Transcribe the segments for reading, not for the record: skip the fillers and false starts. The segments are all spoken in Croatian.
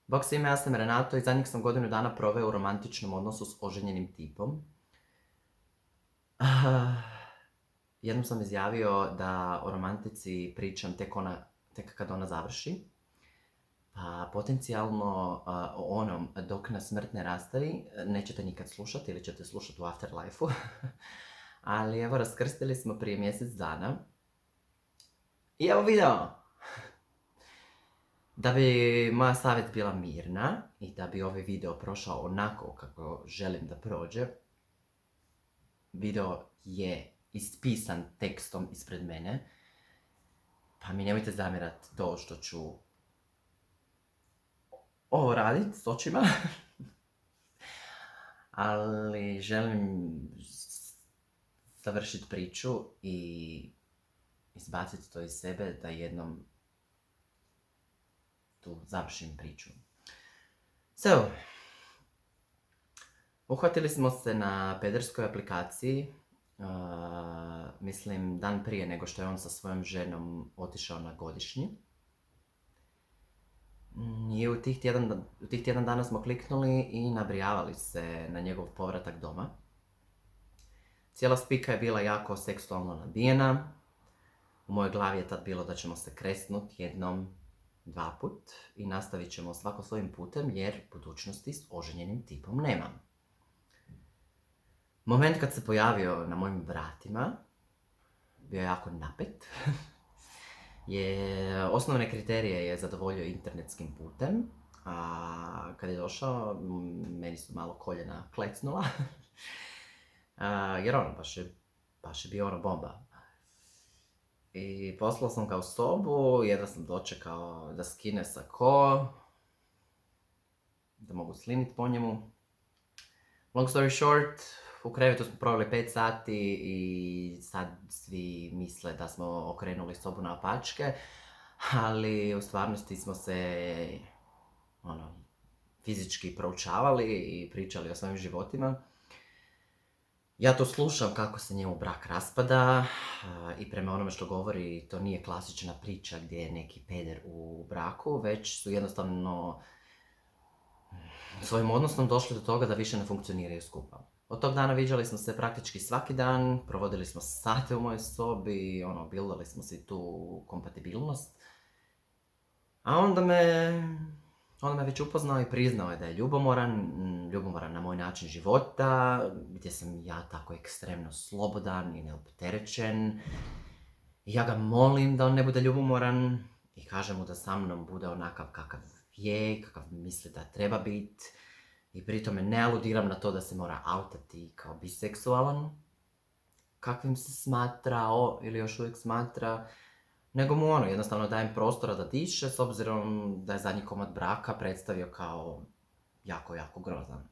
Bog svima, ja sam Renato i zadnjih sam godinu dana proveo u romantičnom odnosu s oženjenim tipom. Jednom sam izjavio da o romantici pričam tek kad ona završi. Pa potencijalno o onom dok nas smrt ne rastavi nećete nikad slušati ili ćete slušati u Afterlife-u. Ali evo, raskrstili smo prije mjesec dana. I evo video! Da bi moja savjet bila mirna i da bi ovaj video prošao onako kako želim da prođe, video je ispisan tekstom ispred mene, pa mi nemojte zamjerat to što ću ovo radit s očima, ali želim završiti priču i izbaciti to iz sebe da jednom tu završim priču. So, uhvatili smo se na pederskoj aplikaciji, mislim dan prije nego što je on sa svojom ženom otišao na godišnji. I u tih tjedan dana smo kliknuli i nabrijavali se na njegov povratak doma. Cijela spika je bila jako seksualno nabijena. U mojoj glavi je tad bilo da ćemo se kresnut jednom, dva put i nastavit ćemo svako svojim putem jer budućnosti s oženjenim tipom nemam. Moment kad se pojavio na mojim vratima, bio je jako napet. Osnovne kriterije je zadovoljio internetskim putem, a kad je došao, meni su malo koljena klecnula. Jer baš je bio ono bomba. I poslao sam ga u sobu, jedva sam dočekao da skine sako, da mogu slinit po njemu. Long story short, u krevetu smo proveli 5 sati i sad svi misle da smo okrenuli sobu naopačke, ali u stvarnosti smo se fizički proučavali i pričali o svojim životima. Ja to slušam kako se njemu brak raspada i prema onome što govori to nije klasična priča gdje je neki peder u braku, već su jednostavno svojim odnosom došli do toga da više ne funkcioniraju skupa. Od tog dana viđali smo se praktički svaki dan, provodili smo sate u mojoj sobi, bildali smo si tu kompatibilnost. A onda me već upoznao i priznao je da je ljubomoran na moj način života, gdje sam ja tako ekstremno slobodan i neopterećen. I ja ga molim da on ne bude ljubomoran i kažem mu da sa mnom bude onakav kakav je, kakav misli da treba biti. I pritome ne aludiram na to da se mora autati kao biseksualan, kakvim se smatrao ili još uvijek smatra, nego mu jednostavno dajem prostora da diše, s obzirom da je zadnji komad braka predstavio kao jako, jako grozan.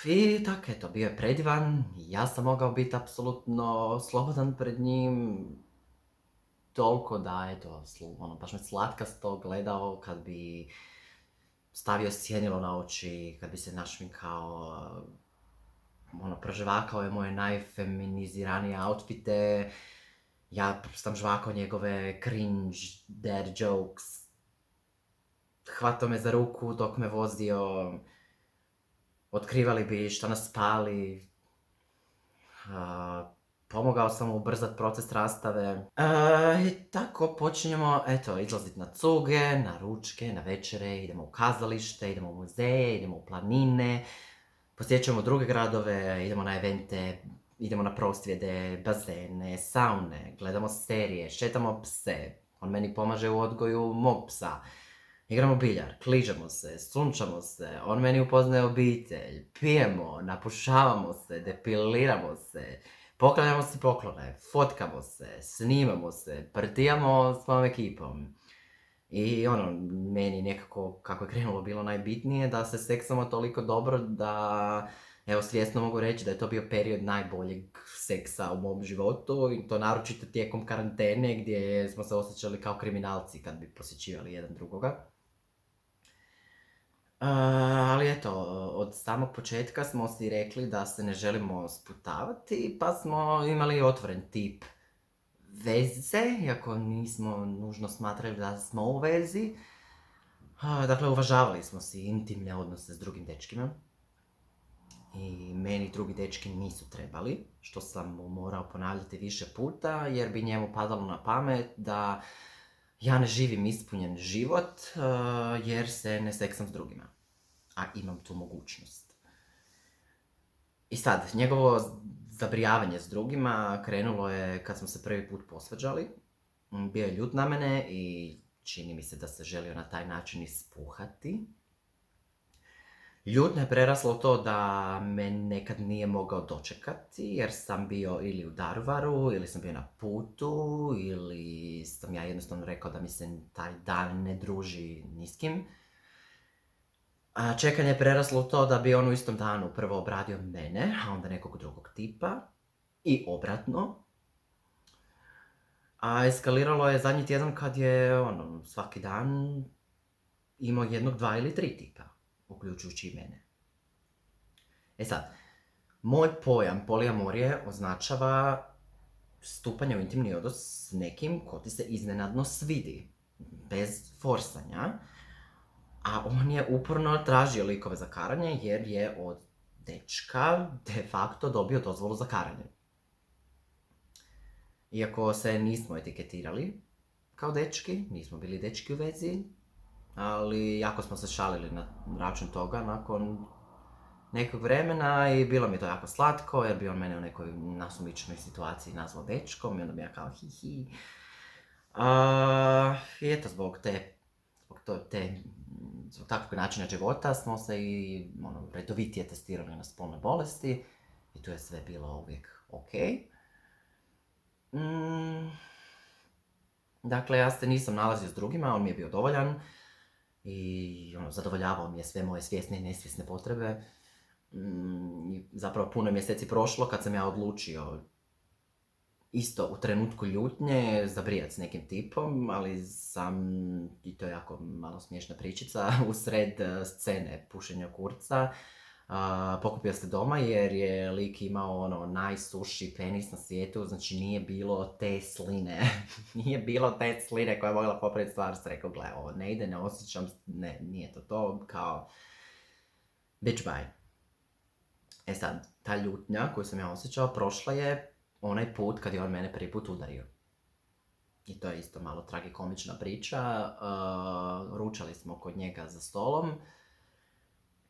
I tako eto, bio je predivan, ja sam mogao biti apsolutno slobodan pred njim, toliko da, eto, baš me slatkasto gledao kad bi stavio sjenilo na oči, kad bi se našminkao, prožvakao je moje najfeminiziranije outfite, ja sam žvakao njegove cringe dad jokes, hvatao me za ruku dok me vozio, otkrivali bi šta nas pali, pomogao sam mu ubrzat proces rastave. I tako počinjemo, izlaziti na cuge, na ručke, na večere, idemo u kazalište, idemo u muzeje, idemo u planine, posjećujemo druge gradove, idemo na evente, idemo na prosvjede, bazene, saune, gledamo serije, šetamo pse, on meni pomaže u odgoju mog psa. Igramo biljar, kližemo se, sunčamo se, on meni upoznaje obitelj, pijemo, napušavamo se, depiliramo se, poklanjamo si poklone, fotkamo se, snimamo se, partijamo s mojom ekipom. I meni nekako, kako je krenulo, bilo najbitnije da se seksamo toliko dobro da, evo, svjesno mogu reći da je to bio period najboljeg seksa u mom životu i to naročito tijekom karantene gdje smo se osjećali kao kriminalci kad bi posjećivali jedan drugoga. Ali eto, od samog početka smo si rekli da se ne želimo sputavati, pa smo imali otvoren tip veze, iako nismo nužno smatrali da smo u vezi. Dakle, uvažavali smo si intimne odnose s drugim dečkima. I meni drugi dečki nisu trebali, što sam mu morao ponavljati više puta, jer bi njemu padalo na pamet da ja ne živim ispunjen život, jer se ne seksam s drugima. A imam tu mogućnost. I sad, njegovo zabrijavanje s drugima krenulo je kad smo se prvi put posvađali. Bio je ljut na mene i čini mi se da se želio na taj način ispuhati. Ljutno je preraslo u to da me nekad nije mogao dočekati, jer sam bio ili u Daruvaru, ili sam bio na putu, ili sam ja jednostavno rekao da mi se taj dan ne druži ni s kim. A čekanje je preraslo u to da bi on u istom danu prvo obradio mene, a onda nekog drugog tipa, i obratno. A eskaliralo je zadnji tjedan kad je svaki dan imao jednog, dva ili tri tipa, uključujući i mene. E sad, moj pojam poliamorije označava stupanje u intimni odnos s nekim ko ti se iznenadno svidi, bez forsanja, a on je uporno tražio likove za karanje jer je od dečka de facto dobio dozvolu za karanje. Iako se nismo etiketirali kao dečki, nismo bili dečki u vezi, ali jako smo se šalili na račun toga nakon nekog vremena i bilo mi je to jako slatko jer bi on mene u nekoj nasumičnoj situaciji nazvao dečkom i onda bi ja kao hi. I eto, zbog takvog načina života smo se i redovitije testirali na spolne bolesti i tu je sve bilo uvijek ok. Dakle, ja se nisam nalazio s drugima, on mi je bio dovoljan i zadovoljavao mi je sve moje svjesne i nesvjesne potrebe. Zapravo puno mjeseci prošlo kad sam ja odlučio isto u trenutku ljutnje zabrijat s nekim tipom, ali sam, i to je jako malo smiješna pričica, usred scene pušenja kurca pokupio se doma jer je lik imao najsuši penis na svijetu, znači nije bilo te sline. Nije bilo te sline koja je mogla popraviti stvar, sam rekao, gle, ovo ne ide, ne osjećam, ne, nije to, kao, bitch bye. E sad, ta ljutnja koju sam ja osjećao prošla je onaj put kad je on mene prvi put udario. I to je isto malo tragikomična priča. Ručali smo kod njega za stolom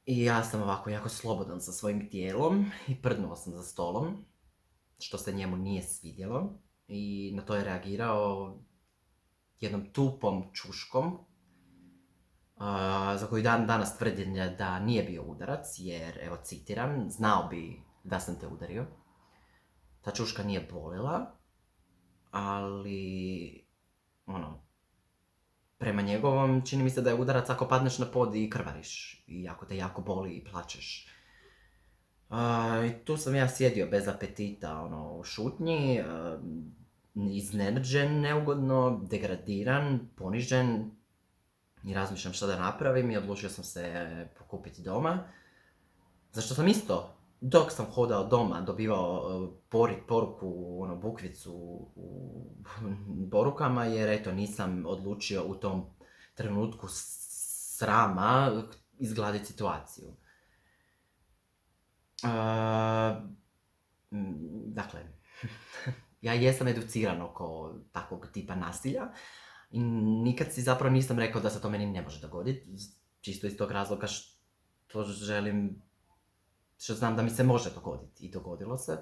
i ja sam ovako jako slobodan sa svojim tijelom i prdnuo sam za stolom, što se njemu nije svidjelo, i na to je reagirao jednom tupom čuškom, za koju danas tvrdim da nije bio udarac, jer, evo citiram, znao bi da sam te udario. Ta čuška nije bolila, ali, prema njegovom čini mi se da je udarac ako padneš na pod i krvariš, i ako te jako boli i plačeš. I tu sam ja sjedio bez apetita, u šutnji, iznenađen, neugodno, degradiran, ponižen, i razmišljam šta da napravim i odlučio sam se pokupiti doma. Zašto sam isto, dok sam hodao doma, dobivao poruku, bukvicu u porukama, jer eto nisam odlučio u tom trenutku srama izgladiti situaciju. Dakle, ja jesam educiran oko takvog tipa nasilja i nikad si zapravo nisam rekao da se to meni ne može dogoditi, čisto iz tog razloga što želim, što znam da mi se može dogoditi, i dogodilo se.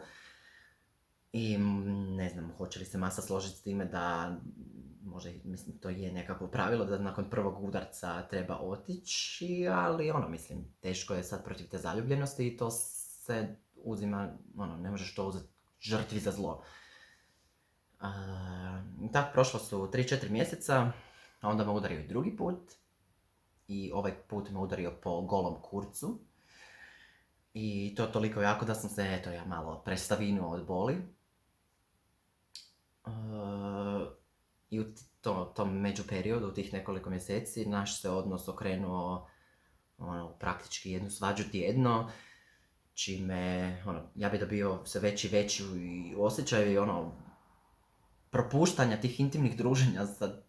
I ne znam, hoće li se masa složiti s time da, možda, mislim, to je nekakvo pravilo da nakon prvog udarca treba otići, ali mislim, teško je sad protiv te zaljubljenosti i to se uzima, ne možeš to uzeti žrtvi za zlo. Tako, prošlo su 3-4 mjeseca, a onda me udario i drugi put, i ovaj put me udario po golom kurcu. I to toliko jako da sam se, ja malo prestavinuo od boli. I u tom međuperiodu, u tih nekoliko mjeseci, naš se odnos okrenuo praktički jednu svađu tjedno, čime ja bi dobio sve veći osjećaj propuštanja tih intimnih druženja sa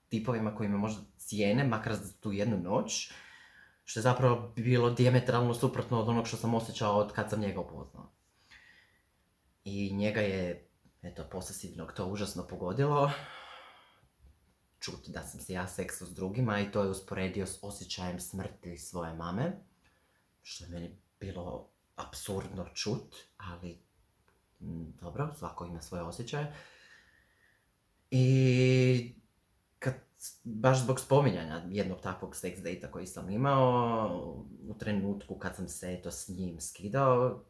tipovima koji me možda cijene, makar za tu jednu noć, što je zapravo bilo dijametralno suprotno od onog što sam osjećao od kad sam njega upoznao. I njega je, posesivnog to užasno pogodilo, čuti da sam se ja seksao s drugima i to je usporedio s osjećajem smrti svoje mame, što je meni bilo apsurdno čut, ali dobro, svako ima svoje osjećaje. I baš zbog spominjanja jednog takvog sex date-a koji sam imao, u trenutku kad sam se s njim skidao,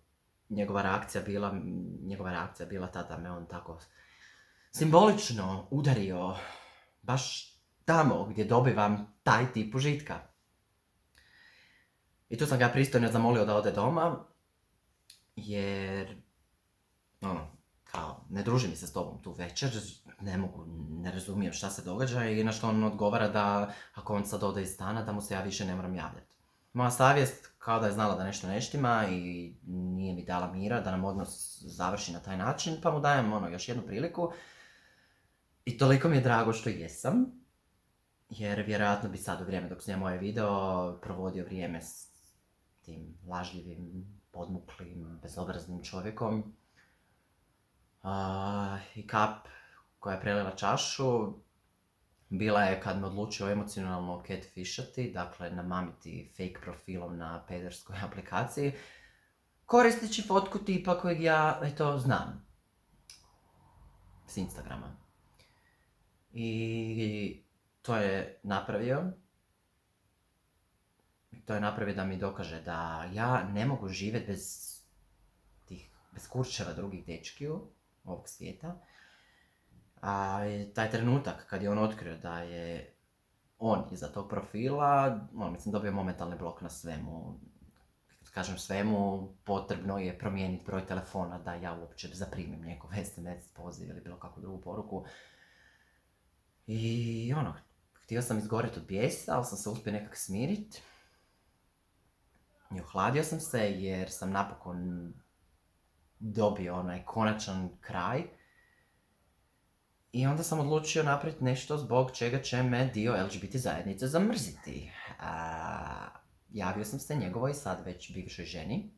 njegova reakcija bila ta da me on tako simbolično udario baš tamo gdje dobivam taj tip užitka. I tu sam ga pristojno zamolio da ode doma, jer ne druži mi se s tobom tu večer, ne razumijem šta se događa i na što on odgovara da ako on sad ode iz stana da mu se ja više ne moram javljati. Moja savjest kao da je znala da nešto ne štima i nije mi dala mira da nam odnos završi na taj način, pa mu dajem još jednu priliku. I toliko mi je drago što jesam, jer vjerojatno bi sad u vrijeme dok snimam ovaj video provodio vrijeme s tim lažljivim, podmuklim, bezobraznim čovjekom. I kap koja je prelila čašu bila je kad me odlučio emocionalno catfishati, dakle namamiti fake profilom na pederskoj aplikaciji, koristeći fotku tipa kojeg ja, znam, s Instagrama. I to je napravio da mi dokaže da ja ne mogu živjeti bez kurčeva drugih dečkiju ovog svijeta. A taj trenutak kad je on otkrio da je on iza tog profila, dobio momentalni blok na svemu. Kad kažem svemu, potrebno je promijeniti broj telefona da ja uopće zaprimim njegov SMS poziv ili bilo kakvu drugu poruku. I htio sam izgorjeti od bijesa, ali sam se uspio nekak smiriti. I ohladio sam se jer sam napokon dobio onaj konačan kraj. I onda sam odlučio napraviti nešto zbog čega će me dio LGBT zajednice zamrziti. Javio sam se njegovoj sad već bivšoj ženi.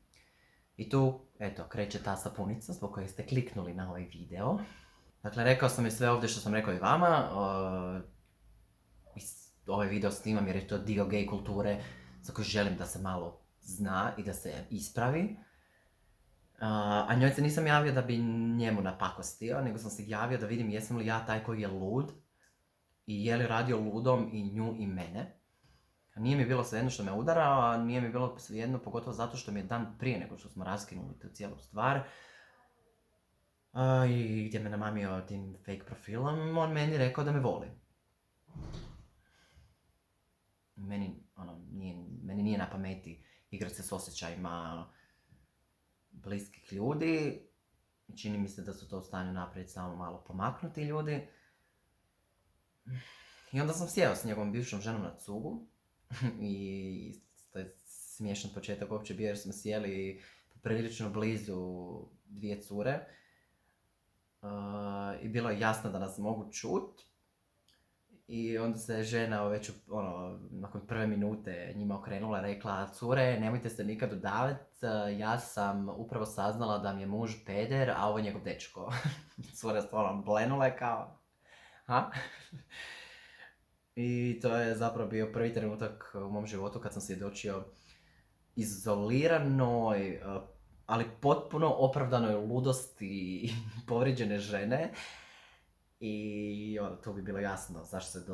I tu, kreće ta sapunica zbog koje ste kliknuli na ovaj video. Dakle, rekao sam joj sve ovdje što sam rekao i vama. Ovaj video snimam jer je to dio gay kulture za koju želim da se malo zna i da se ispravi. A njoj se nisam javio da bi njemu napakostio, nego sam se javio da vidim jesam li ja taj koji je lud i je li radio ludom i nju i mene. Nije mi bilo svejedno što me udarao, a nije mi bilo svejedno pogotovo zato što mi je dan prije nego što smo raskinuli tu cijelu stvar i gdje me namamio tim fake profilom, on meni rekao da me voli. Meni nije na pameti igrati se s osjećajima bliskih ljudi. Čini mi se da su to u stanju napraviti samo malo pomaknuti ljudi. I onda sam sjeo s njegovom bivšom ženom na cugu. I to je smiješan početak uopće bio jer smo sjeli prilično blizu dvije cure. I bilo je jasno da nas mogu čut. I onda se žena već nakon prve minute njima okrenula i rekla: cure, nemojte se nikad udavati, ja sam upravo saznala da mi je muž peder, a ovo je njegov dečko. Cure stvarno blenule kao, ha? I to je zapravo bio prvi trenutak u mom životu kad sam svjedočio izoliranoj, ali potpuno opravdanoj ludosti povrijeđene žene. I to bi bilo jasno zašto se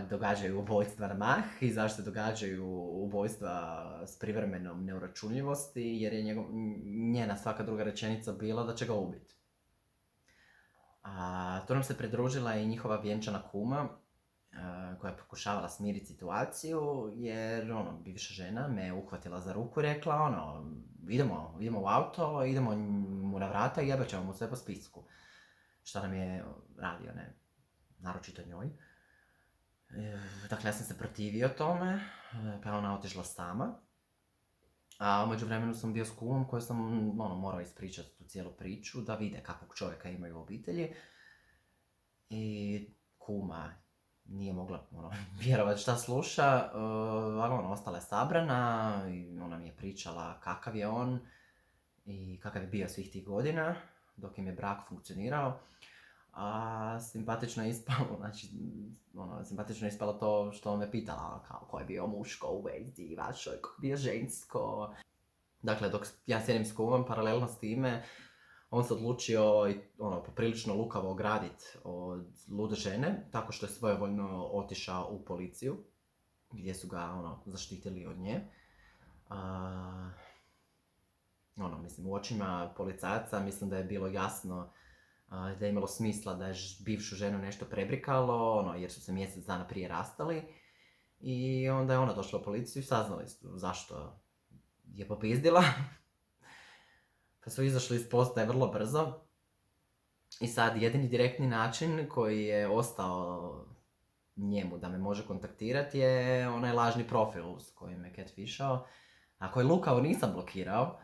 događaju ubojstva na mah i zašto se događaju ubojstva s privremenom neuračunljivosti, jer je njena svaka druga rečenica bila da će ga ubiti. Tu nam se pridružila i njihova vjenčana kuma koja je pokušavala smiriti situaciju, jer bivša žena me uhvatila za ruku i rekla idemo u auto, idemo mu na vrata i jebat ćemo mu sve po spisku. Šta nam je radio, naročito njoj. Dakle, ja sam se protivio tome, pa je ona otišla sama. A u međuvremenu sam bio s kumom koju sam morao ispričati tu cijelu priču, da vide kakvog čovjeka imaju u obitelji. I kuma nije mogla vjerovati šta sluša, ali ostala je sabrana i ona mi je pričala kakav je on i kakav je bio svih tih godina dok im je brak funkcionirao. A simpatično je ispalo, simpatično je ispalo to što me pitala kao ko je bio muško u vezi vašoj, ko je bio žensko. Dakle, dok ja sjedim s kumom, paralelno s time, on se odlučio poprilično lukavo ograditi od lude žene, tako što je svojevoljno otišao u policiju, gdje su ga zaštitili od nje. Mislim, u očima policajaca mislim da je bilo jasno da je imalo smisla da je bivšu ženu nešto prebrikalo, jer su se mjesec dana prije rastali. I onda je ona došla u policiju i saznali su zašto je popizdila. Pa su izašli iz postaje vrlo brzo. I sad jedini direktni način koji je ostao njemu da me može kontaktirati je onaj lažni profil s kojim me catfishao, a koji lukavo nisam blokirao,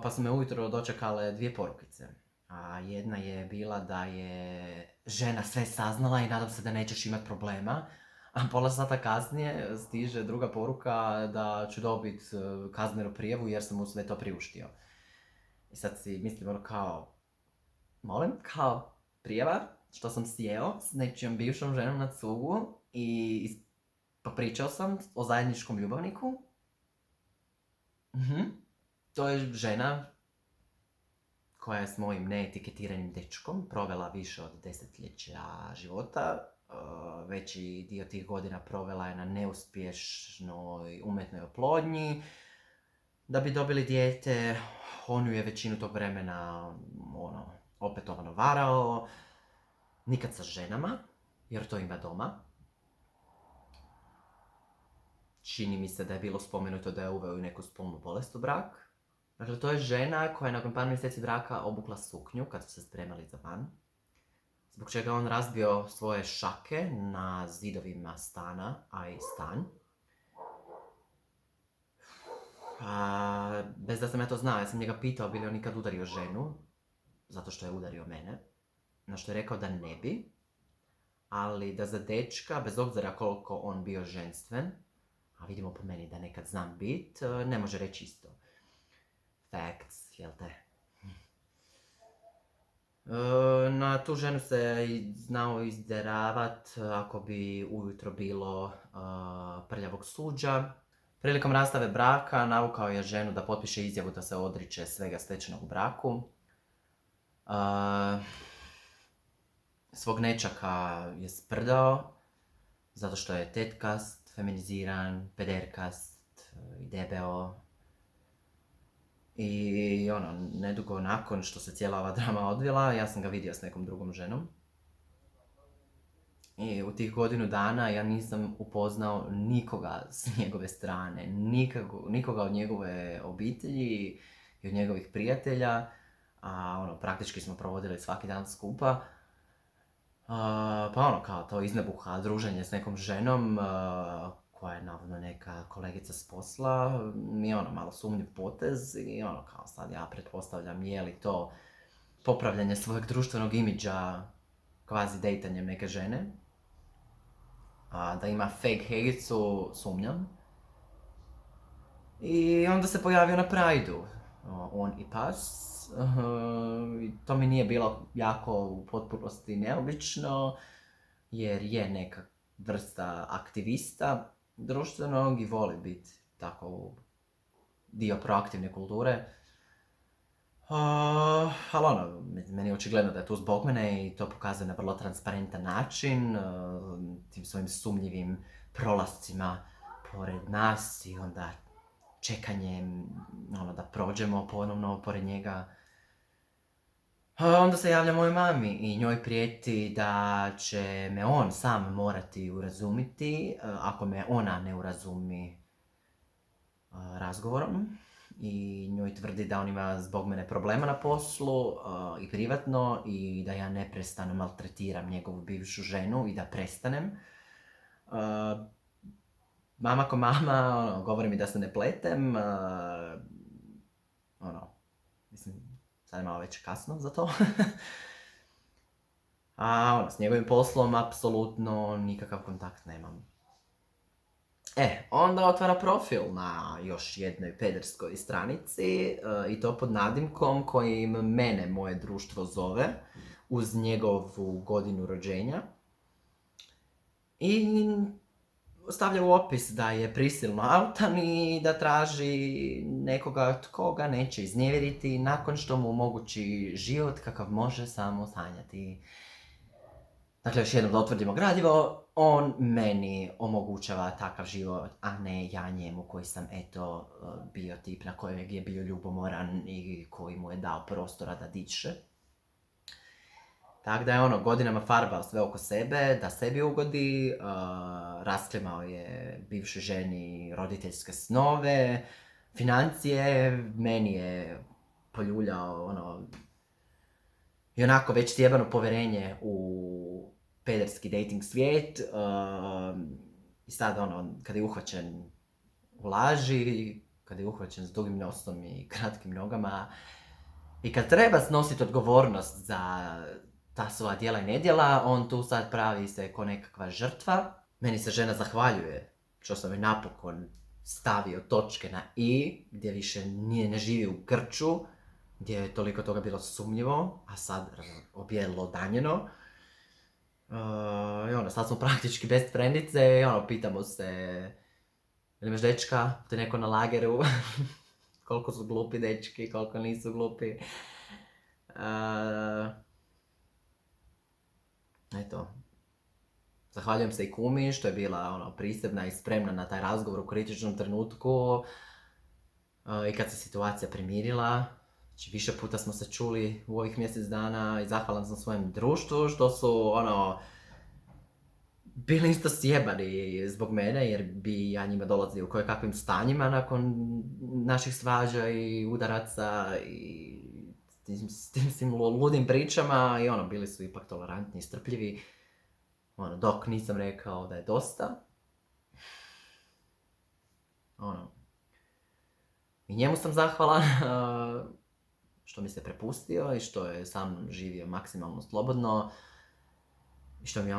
pa su me ujutro dočekale 2 porukice. A jedna je bila da je žena sve saznala i nadam se da nećeš imati problema. A pola sata kasnije stiže druga poruka da ću dobiti kaznenu prijavu jer sam mu sve to priuštio. I sad si mislim kao prijava što sam sjeo s nečijom bivšom ženom na cugu i popričao sam o zajedničkom ljubavniku. To je žena koja je s mojim neetiketiranim dečkom provela više od 10 života. Veći dio tih godina provela je na neuspješnoj umjetnoj oplodnji. Da bi dobili dijete, on ju je većinu tog vremena opetovano varao. Nikad sa ženama, jer to ima doma. Čini mi se da je bilo spomenuto da je uveo i neku spolnu bolest u brak. Dakle, to je žena koja je nakon par mjeseci braka obukla suknju kad su se spremali za van. Zbog čega on razbio svoje šake na zidovima stana, a i stan. Bez da sam ja to znao, ja sam njega pitao bi li on nikad udario ženu, zato što je udario mene. Na što je rekao da ne bi, ali da za dečka, bez obzira koliko on bio ženstven, a vidimo po meni da nekad znam bit, ne može reći isto. Facts, jel te? Na tu ženu se znao izderavat ako bi ujutro bilo prljavog suđa. Prilikom rastave braka navukao je ženu da potpiše izjavu da se odriče svega stečenog u braku. Svog nečaka je sprdao, zato što je tetkast, feminiziran, pederkast i debeo. I nedugo nakon što se cijela ova drama odvila, ja sam ga vidio s nekom drugom ženom. I u tih godinu dana ja nisam upoznao nikoga s njegove strane, nikoga od njegove obitelji i od njegovih prijatelja. Praktički smo provodili svaki dan skupa. Kao to iznebuha druženje s nekom ženom, koja je navodno neka kolegica s posla, mi je malo sumnjiv potez i kao sad ja pretpostavljam je li to popravljanje svojeg društvenog imidža kvazi dejtanjem neke žene. Da ima fake hegicu, sumnjam. I onda se pojavio na Prideu, on i pas. To mi nije bilo jako u potpunosti neobično, jer je neka vrsta aktivista društvenog i voli biti tako dio proaktivne kulture. Ali meni je očigledno da je tu zbog mene i to pokazuje na vrlo transparentan način, tim svojim sumnjivim prolascima pored nas i onda čekanjem da prođemo ponovno pored njega. Onda se javlja mojoj mami i njoj prijeti da će me on sam morati urazumiti ako me ona ne urazumi razgovorom. I njoj tvrdi da on ima zbog mene problema na poslu i privatno i da ja neprestano maltretiram njegovu bivšu ženu i da prestanem. Mama ko mama, govori mi da se ne pletem. Mislim, sad je malo već kasno za to. A s njegovim poslom apsolutno nikakav kontakt nemam. Onda otvara profil na još jednoj pederskoj stranici i to pod nadimkom kojim mene moje društvo zove uz njegovu godinu rođenja. I stavlja u opis da je prisilno autan i da traži nekoga tko ga neće iznevjeriti nakon što mu omogući život kakav može samo sanjati. Dakle, još jednom da utvrdimo gradivo, on meni omogućava takav život, a ne ja njemu koji sam, bio tip na kojeg je bio ljubomoran i koji mu je dao prostora da diše. Tako da je godinama farbao sve oko sebe, da sebi ugodi, rasklimao je bivšoj ženi roditeljske snove, financije, meni je poljuljao i onako već sjebano povjerenje u pederski dating svijet. I sad kad je uhvaćen u laži, kad je uhvaćen s dugim nosom i kratkim nogama i kad treba snositi odgovornost za ta svoja djela i nedjela, on tu sad pravi se ko nekakva žrtva. Meni se žena zahvaljuje što sam joj napokon stavio točke na i, gdje više ne živi u grču, gdje je toliko toga bilo sumnjivo, a sad objelilo danjeno. I sad smo praktički best friendice i pitamo se, jel imaš dečka, te neko na lageru, koliko su glupi dečki, koliko nisu glupi. Zahvaljujem se i kumi što je bila prisebna i spremna na taj razgovor u kritičnom trenutku i kad se situacija primirila. Znači, više puta smo se čuli u ovih mjesec dana i zahvalan sam svojem društvu što su bili isto sjebani zbog mene, jer bi ja njima dolazio u kojekakvim stanjima nakon naših svađa i udaraca i s tim ludim pričama i bili su ipak tolerantni i strpljivi, dok nisam rekao da je dosta. I njemu sam zahvalan što mi se prepustio i što je sa mnom živio maksimalno slobodno i što mi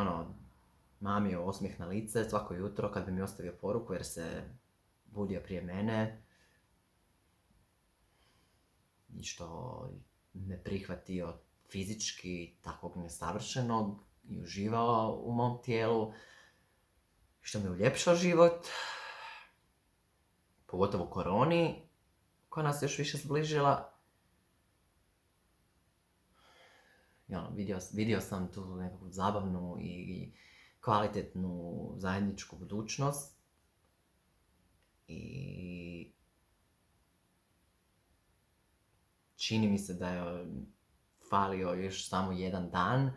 mamio osmijeh na lice svako jutro kad bi mi ostavio poruku jer se budio prije mene i što me prihvatio fizički takvog nesavršenog i uživao u mom tijelu, što mi uljepšao život, pogotovo u koroni koja nas još više zbližila. Vidio sam tu nekakvu zabavnu i kvalitetnu zajedničku budućnost i čini mi se da je falio još samo jedan dan,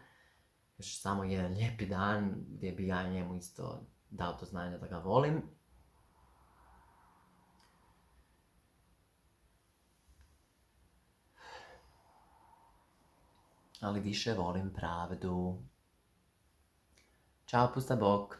još samo jedan lijepi dan gdje bi ja njemu isto dao to znanje da ga volim. Ali više volim pravdu. Ćao, pusta bok.